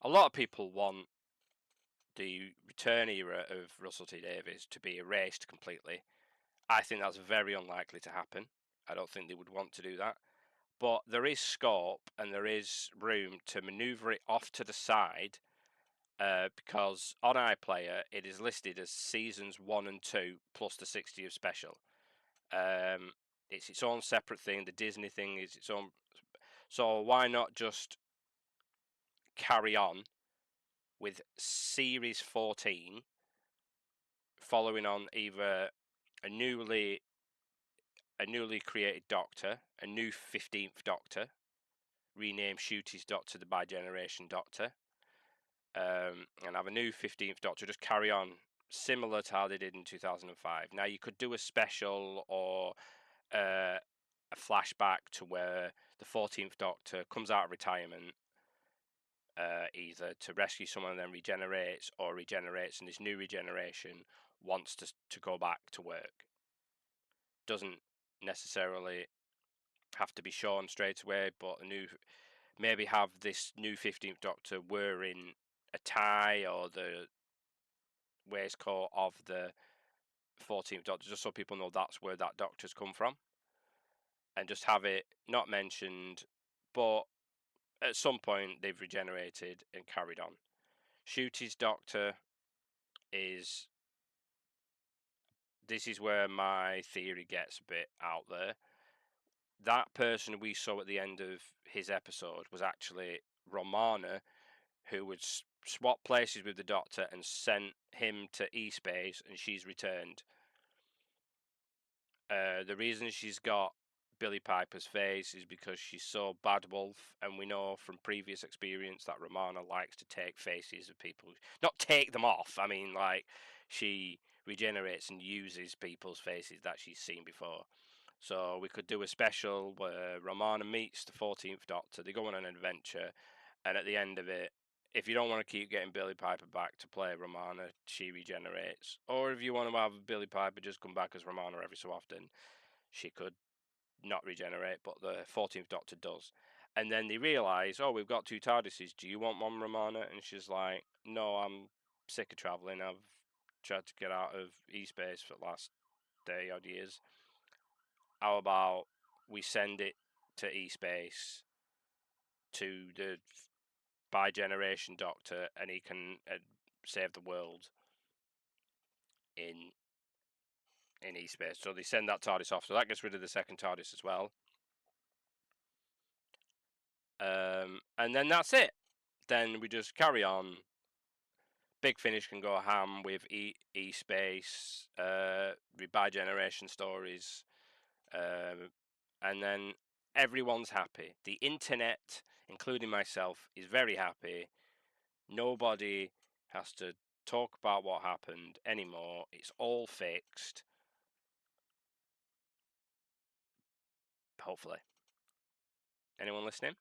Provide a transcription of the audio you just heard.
a lot of people want the return era of Russell T Davies to be erased completely. I think that's very unlikely to happen. I don't think they would want to do that. But there is scope and there is room to manoeuvre it off to the side because on iPlayer it is listed as seasons 1 and 2 plus the 60th special. It's its own separate thing. The Disney thing is its own. So why not just carry on with Series 14, following on either a newly created Doctor, a new 15th Doctor, rename Ncuti's Doctor the Bi-Generation Doctor, and have a new 15th Doctor, just carry on similar to how they did in 2005. Now, you could do a special or a flashback to where the 14th Doctor comes out of retirement, either to rescue someone and then regenerates, or regenerates and this new regeneration wants to go back to work. Doesn't necessarily have to be shown straight away, but maybe have this new 15th Doctor wearing a tie or the waistcoat of the 14th Doctor, just so people know that's where that Doctor's come from, and just have it not mentioned, but at some point they've regenerated and carried on. Ncuti's Doctor is... This is where my theory gets a bit out there. That person we saw at the end of his episode was actually Romana, who would swap places with the Doctor and sent him to E-Space, and she's returned. The reason she's got Billie Piper's face is because she's so bad wolf, and we know from previous experience that Romana likes to take faces of people. Not take them off, I mean, like, she regenerates and uses people's faces that she's seen before. So we could do a special where Romana meets the 14th Doctor, they go on an adventure, and at the end of it, if you don't want to keep getting Billie Piper back to play Romana, she regenerates. Or if you want to have Billie Piper just come back as Romana every so often, she could not regenerate, but the 14th Doctor does. And then they realise, oh, we've got two TARDISes, do you want one, Romana? And she's like, no, I'm sick of travelling, I've tried to get out of E-Space for the last 30 odd years. How about we send it to E-Space to the Bi-Generation Doctor, and he can save the world in E-Space. So they send that TARDIS off. So that gets rid of the second TARDIS as well. And then that's it. Then we just carry on. Big Finish can go ham with E-Space, Bi-Generation stories, and then everyone's happy. The internet, including myself, is very happy. Nobody has to talk about what happened anymore. It's all fixed. Hopefully. Anyone listening?